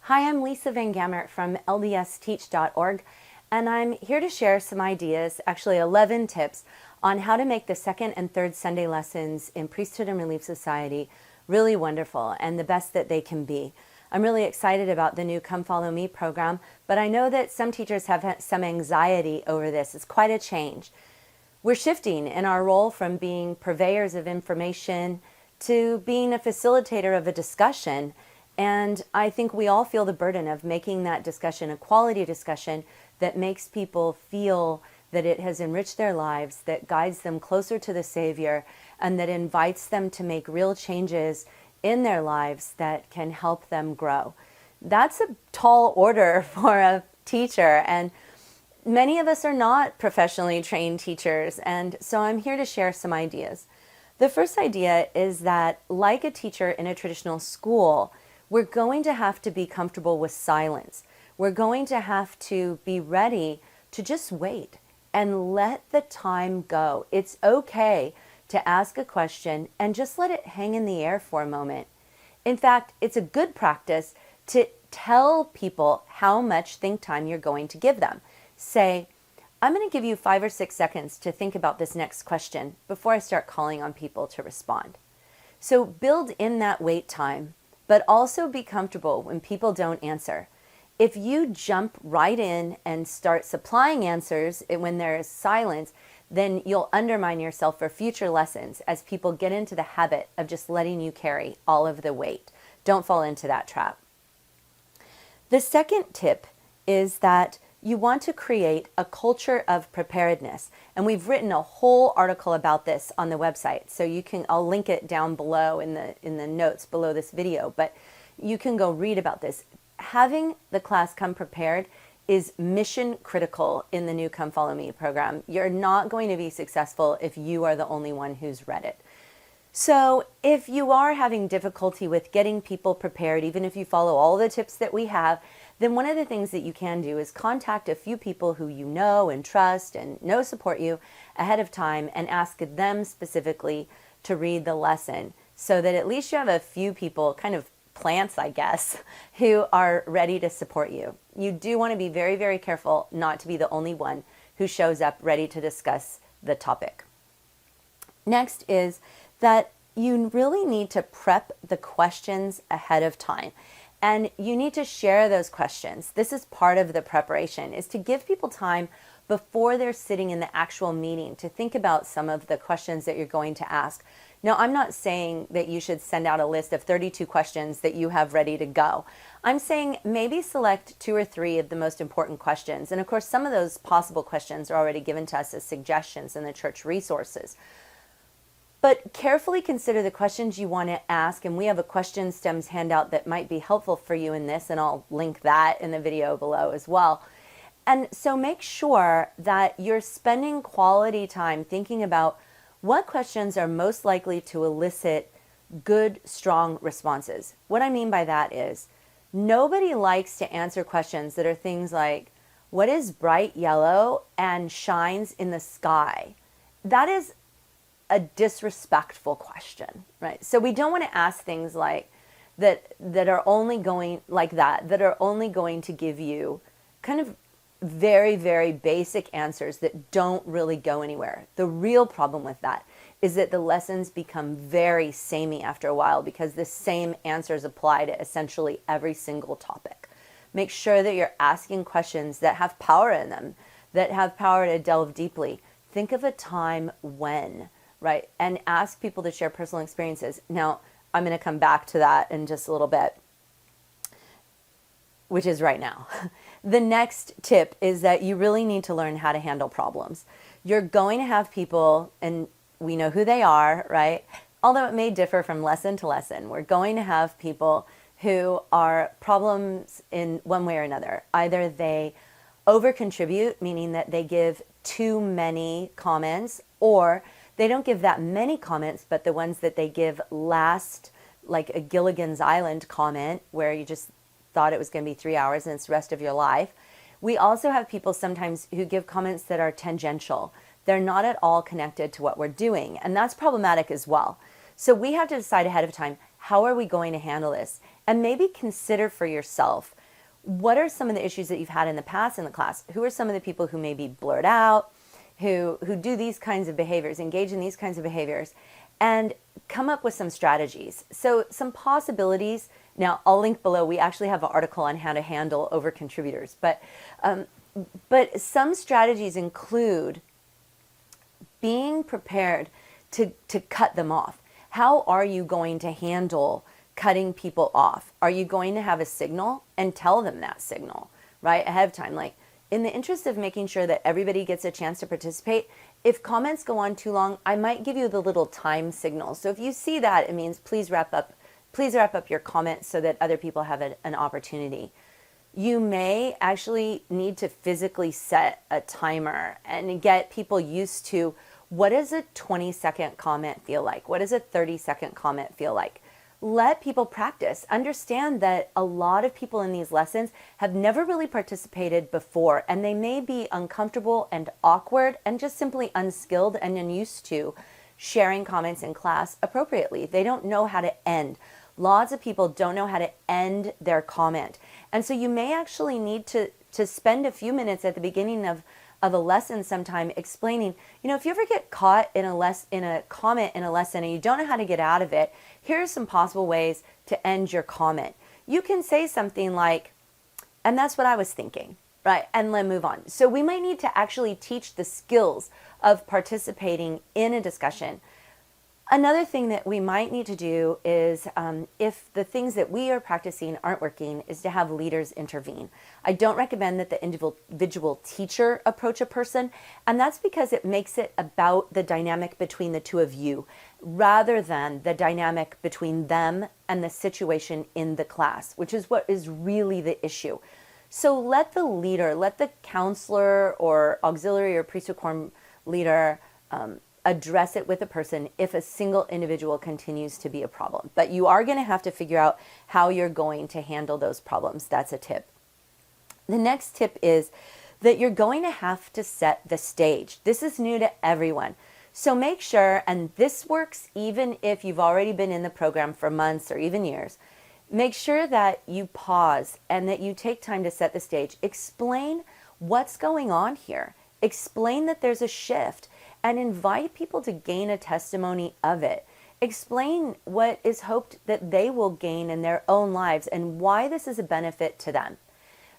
Hi, I'm Lisa Van Gamert from ldsteach.org, and I'm here to share some ideas, actually 11 tips, on how to make the second and third Sunday lessons in Priesthood and Relief Society really wonderful and the best that they can be. I'm really excited about the new Come Follow Me program, but I know that some teachers have had some anxiety over this. It's quite a change. We're shifting in our role from being purveyors of information to being a facilitator of a discussion. And I think we all feel the burden of making that discussion a quality discussion that makes people feel that it has enriched their lives, that guides them closer to the Savior, and that invites them to make real changes in their lives that can help them grow. That's a tall order for a teacher, and many of us are not professionally trained teachers, and so I'm here to share some ideas. The first idea is that, like a teacher in a traditional school, we're going to have to be comfortable with silence. We're going to have to be ready to just wait and let the time go. It's okay to ask a question and just let it hang in the air for a moment. In fact, it's a good practice to tell people how much think time you're going to give them. Say, I'm going to give you 5 or 6 seconds to think about this next question before I start calling on people to respond. So build in that wait time, but also be comfortable when people don't answer. If you jump right in and start supplying answers when there is silence, then you'll undermine yourself for future lessons as people get into the habit of just letting you carry all of the weight. Don't fall into that trap. The second tip is that you want to create a culture of preparedness. And we've written a whole article about this on the website. So I'll link it down below in the notes below this video, but you can go read about this. Having the class come prepared is mission critical in the new Come Follow Me program. You're not going to be successful if you are the only one who's read it. So if you are having difficulty with getting people prepared, even if you follow all the tips that we have, then one of the things that you can do is contact a few people who you know and trust and know support you ahead of time and ask them specifically to read the lesson so that at least you have a few people, kind of plants, I guess, who are ready to support you. You do want to be very, very careful not to be the only one who shows up ready to discuss the topic. Next is that you really need to prep the questions ahead of time. And you need to share those questions. This is part of the preparation, is to give people time before they're sitting in the actual meeting to think about some of the questions that you're going to ask. Now, I'm not saying that you should send out a list of 32 questions that you have ready to go. I'm saying maybe select 2 or 3 of the most important questions. And of course, some of those possible questions are already given to us as suggestions in the church resources. But carefully consider the questions you want to ask, and we have a question stems handout that might be helpful for you in this, and I'll link that in the video below as well. And so make sure that you're spending quality time thinking about what questions are most likely to elicit good, strong responses. What I mean by that is nobody likes to answer questions that are things like, what is bright yellow and shines in the sky? That is a disrespectful question, right? So we don't want to ask things like that are only going like that are only going to give you kind of very, very basic answers that don't really go anywhere. The real problem with that is that the lessons become very samey after a while because the same answers apply to essentially every single topic. Make sure that you're asking questions that have power in them, that have power to delve deeply. Think of a time when, right? And ask people to share personal experiences. Now, I'm going to come back to that in just a little bit, which is right now. The next tip is that you really need to learn how to handle problems. You're going to have people, and we know who they are, right? Although it may differ from lesson to lesson. We're going to have people who are problems in one way or another. Either they overcontribute, meaning that they give too many comments, or they don't give that many comments, but the ones that they give last, like a Gilligan's Island comment, where you just thought it was going to be 3 hours and it's the rest of your life. We also have people sometimes who give comments that are tangential. They're not at all connected to what we're doing, and that's problematic as well. So we have to decide ahead of time, how are we going to handle this? And maybe consider for yourself, what are some of the issues that you've had in the past in the class? Who are some of the people who maybe blurt out, who do these kinds of behaviors, engage in these kinds of behaviors, and come up with some strategies. So some possibilities. Now, I'll link below. We actually have an article on how to handle overcontributors. But some strategies include being prepared to cut them off. How are you going to handle cutting people off? Are you going to have a signal and tell them that signal, right, ahead of time? Like, in the interest of making sure that everybody gets a chance to participate, if comments go on too long, I might give you the little time signal. So if you see that, it means please wrap up your comments so that other people have an opportunity. You may actually need to physically set a timer and get people used to, what does a 20-second comment feel like? What does a 30-second comment feel like? Let people practice. Understand that a lot of people in these lessons have never really participated before, and they may be uncomfortable and awkward and just simply unskilled and unused to sharing comments in class appropriately. They don't know how to end. Lots of people don't know how to end their comment. And so you may actually need to spend a few minutes at the beginning of a lesson sometime explaining, if you ever get caught in a comment in a lesson and you don't know how to get out of it, here are some possible ways to end your comment. You can say something like, and that's what I was thinking, right? And then move on. So we might need to actually teach the skills of participating in a discussion. Another thing that we might need to do is, if the things that we are practicing aren't working, is to have leaders intervene. I don't recommend that the individual teacher approach a person, and that's because it makes it about the dynamic between the two of you, rather than the dynamic between them and the situation in the class, which is what is really the issue. So let the leader, let the counselor or auxiliary or priesthood quorum leader address it with a person if a single individual continues to be a problem. But you are going to have to figure out how you're going to handle those problems. That's a tip. The next tip is that you're going to have to set the stage. This is new to everyone. So make sure, and this works even if you've already been in the program for months or even years, make sure that you pause and that you take time to set the stage. Explain what's going on here. Explain that there's a shift, and invite people to gain a testimony of it. Explain what is hoped that they will gain in their own lives and why this is a benefit to them.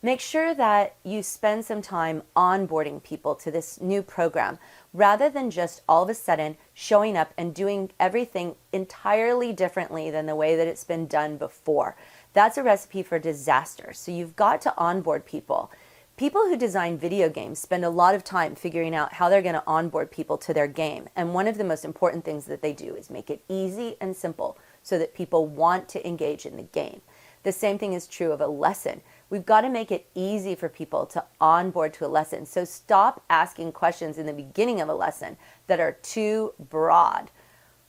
Make sure that you spend some time onboarding people to this new program, rather than just all of a sudden showing up and doing everything entirely differently than the way that it's been done before. That's a recipe for disaster. So you've got to onboard people. People who design video games spend a lot of time figuring out how they're going to onboard people to their game. And one of the most important things that they do is make it easy and simple so that people want to engage in the game. The same thing is true of a lesson. We've got to make it easy for people to onboard to a lesson. So stop asking questions in the beginning of a lesson that are too broad.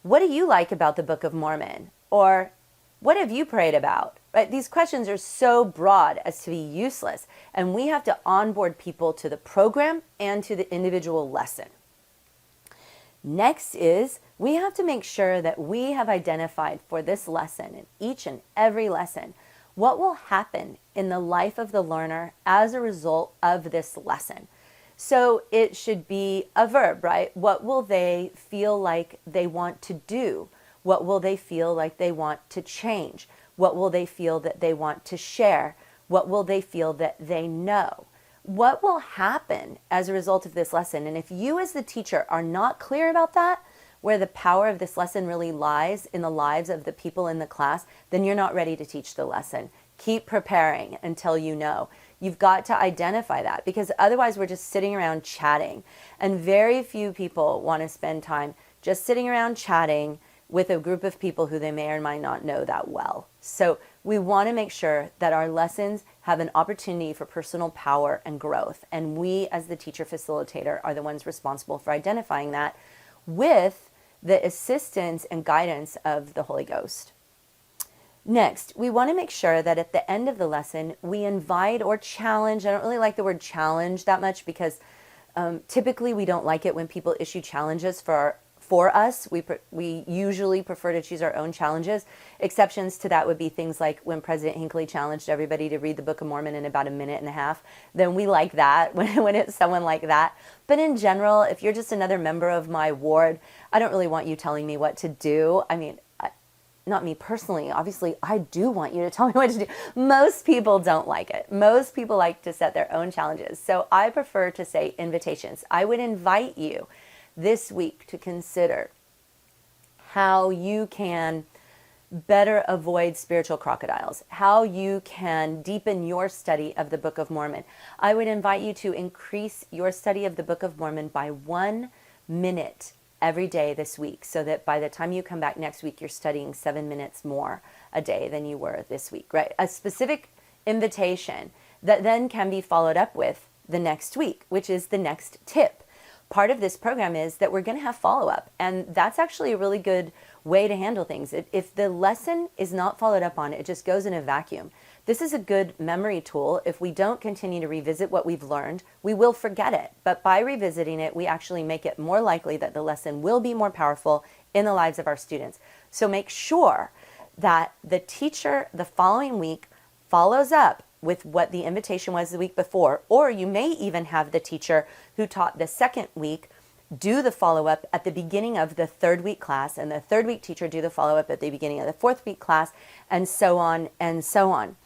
What do you like about the Book of Mormon? Or what have you prayed about? Right? These questions are so broad as to be useless, and we have to onboard people to the program and to the individual lesson. Next is, we have to make sure that we have identified for this lesson, in each and every lesson, what will happen in the life of the learner as a result of this lesson. So it should be a verb, right? What will they feel like they want to do? What will they feel like they want to change? What will they feel that they want to share? What will they feel that they know? What will happen as a result of this lesson? And if you as the teacher are not clear about that, where the power of this lesson really lies in the lives of the people in the class, then you're not ready to teach the lesson. Keep preparing until you know. You've got to identify that, because otherwise we're just sitting around chatting. And very few people want to spend time just sitting around chatting with a group of people who they may or might not know that well. So we want to make sure that our lessons have an opportunity for personal power and growth. And we, as the teacher facilitator, are the ones responsible for identifying that with the assistance and guidance of the Holy Ghost. Next, we want to make sure that at the end of the lesson, we invite or challenge. I don't really like the word challenge that much, because typically we don't like it when people issue challenges for for us. We usually prefer to choose our own challenges. Exceptions to that would be things like when President Hinckley challenged everybody to read the Book of Mormon in about a minute and a half. Then we like that when it's someone like that. But in general, if you're just another member of my ward, I don't really want you telling me what to do. I mean, not me personally, obviously, I do want you to tell me what to do. Most people don't like it. Most people like to set their own challenges. So I prefer to say invitations. I would invite you this week to consider how you can better avoid spiritual crocodiles, how you can deepen your study of the Book of Mormon. I would invite you to increase your study of the Book of Mormon by 1 minute every day this week, so that by the time you come back next week, you're studying 7 minutes more a day than you were this week, right? A specific invitation that then can be followed up with the next week, which is the next tip. Part of this program is that we're going to have follow-up, and that's actually a really good way to handle things. If the lesson is not followed up on, it just goes in a vacuum. This is a good memory tool. If we don't continue to revisit what we've learned, we will forget it. But by revisiting it, we actually make it more likely that the lesson will be more powerful in the lives of our students. So make sure that the teacher the following week follows up with what the invitation was the week before, or you may even have the teacher who taught the second week do the follow-up at the beginning of the third week class, and the third week teacher do the follow-up at the beginning of the fourth week class, and so on and so on.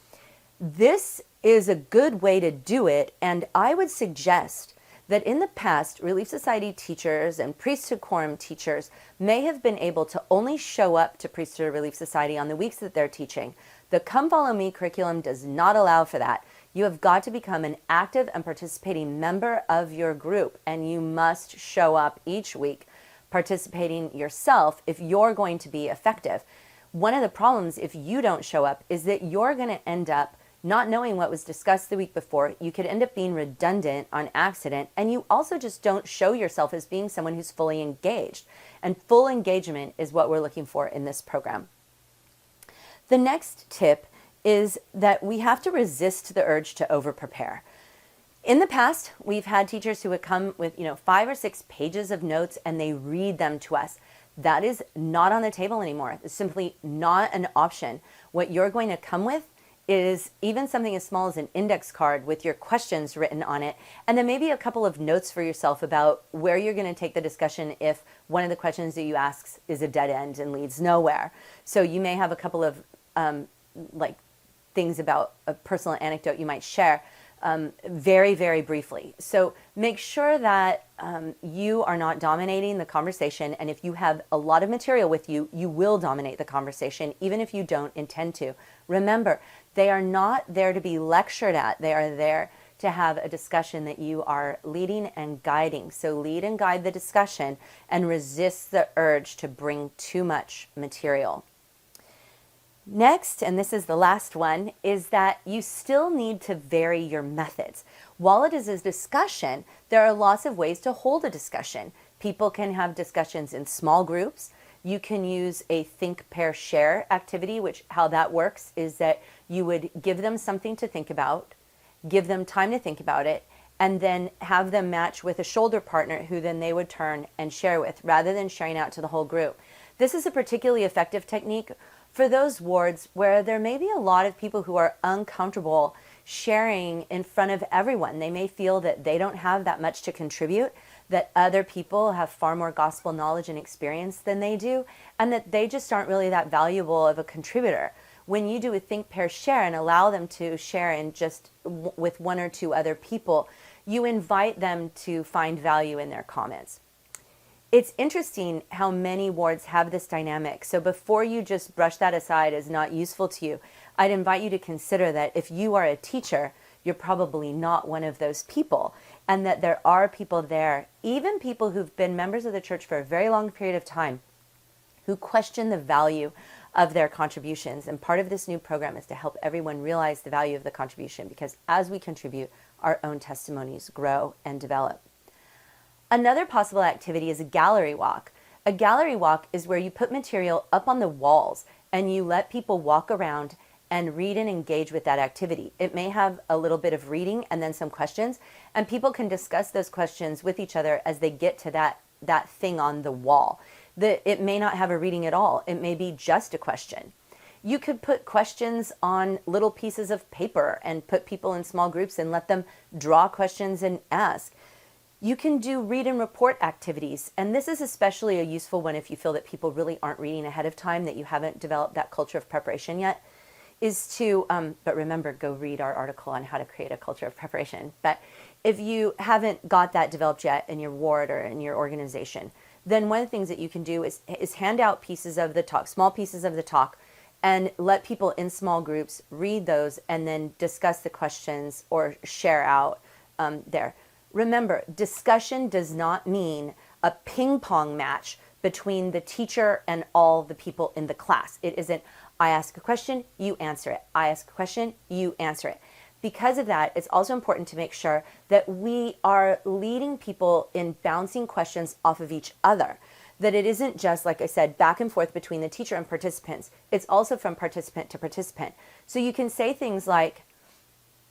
This is a good way to do it, and I would suggest that in the past, Relief Society teachers and Priesthood Quorum teachers may have been able to only show up to Priesthood or Relief Society on the weeks that they're teaching. The Come Follow Me curriculum does not allow for that. You have got to become an active and participating member of your group, and you must show up each week participating yourself if you're going to be effective. One of the problems if you don't show up is that you're going to end up not knowing what was discussed the week before. You could end up being redundant on accident, and you also just don't show yourself as being someone who's fully engaged. And full engagement is what we're looking for in this program. The next tip is that we have to resist the urge to over-prepare. In the past, we've had teachers who would come with 5 or 6 pages of notes and they read them to us. That is not on the table anymore. It's simply not an option. What you're going to come with is even something as small as an index card with your questions written on it, and then maybe a couple of notes for yourself about where you're going to take the discussion if one of the questions that you ask is a dead end and leads nowhere. So you may have a couple of things about a personal anecdote you might share very, very briefly. So make sure that you are not dominating the conversation, and if you have a lot of material with you, you will dominate the conversation, even if you don't intend to. Remember, they are not there to be lectured at. They are there to have a discussion that you are leading and guiding. So lead and guide the discussion and resist the urge to bring too much material. Next, and this is the last one, is that you still need to vary your methods. While it is a discussion, there are lots of ways to hold a discussion. People can have discussions in small groups. You can use a think, pair, share activity, which how that works is that you would give them something to think about, give them time to think about it, and then have them match with a shoulder partner who then they would turn and share with, rather than sharing out to the whole group. This is a particularly effective technique for those wards where there may be a lot of people who are uncomfortable sharing in front of everyone. They may feel that they don't have that much to contribute, that other people have far more gospel knowledge and experience than they do, and that they just aren't really that valuable of a contributor. When you do a think, pair, share and allow them to share in just with 1 or 2 other people, you invite them to find value in their comments. It's interesting how many wards have this dynamic. So before you just brush that aside as not useful to you, I'd invite you to consider that if you are a teacher, you're probably not one of those people, and that there are people there, even people who've been members of the church for a very long period of time, who question the value of their contributions. And part of this new program is to help everyone realize the value of the contribution, because as we contribute, our own testimonies grow and develop. Another possible activity is a gallery walk. A gallery walk is where you put material up on the walls and you let people walk around and read and engage with that activity. It may have a little bit of reading and then some questions, and people can discuss those questions with each other as they get to that that thing on the wall. It may not have a reading at all. It may be just a question. You could put questions on little pieces of paper and put people in small groups and let them draw questions and ask. You can do read and report activities. And this is especially a useful one if you feel that people really aren't reading ahead of time, that you haven't developed that culture of preparation yet, is to, but remember, go read our article on how to create a culture of preparation. But if you haven't got that developed yet in your ward or in your organization, then one of the things that you can do is hand out pieces of the talk, small pieces of the talk, and let people in small groups read those and then discuss the questions or share out there. Remember, discussion does not mean a ping pong match between the teacher and all the people in the class. It isn't, I ask a question, you answer it. I ask a question, you answer it. Because of that, it's also important to make sure that we are leading people in bouncing questions off of each other. That it isn't just, like I said, back and forth between the teacher and participants. It's also from participant to participant. So you can say things like,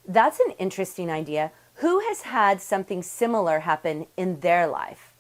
that's an interesting idea. Who has had something similar happen in their life?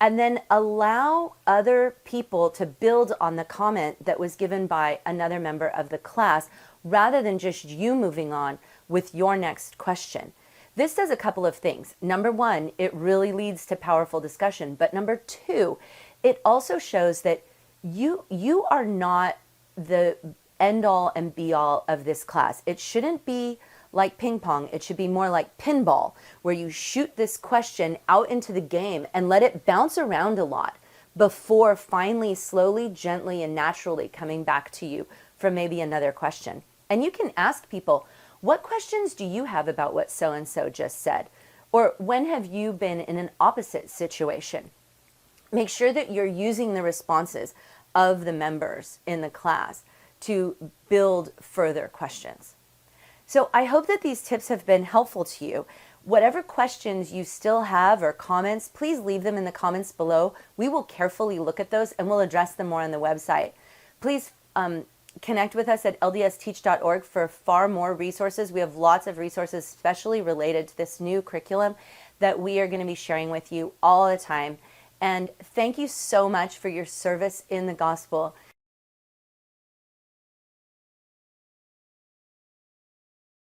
And then allow other people to build on the comment that was given by another member of the class, rather than just you moving on with your next question. This does a couple of things. Number one, it really leads to powerful discussion. But number two, it also shows that you are not the end all and be all of this class. It shouldn't be like ping pong. It should be more like pinball, where you shoot this question out into the game and let it bounce around a lot before finally, slowly, gently, and naturally coming back to you for maybe another question. And you can ask people, what questions do you have about what so-and-so just said? Or when have you been in an opposite situation? Make sure that you're using the responses of the members in the class to build further questions. So I hope that these tips have been helpful to you. Whatever questions you still have or comments, please leave them in the comments below. We will carefully look at those and we'll address them more on the website. Please connect with us at ldsteach.org for far more resources. We have lots of resources, especially related to this new curriculum that we are going to be sharing with you all the time. And thank you so much for your service in the gospel.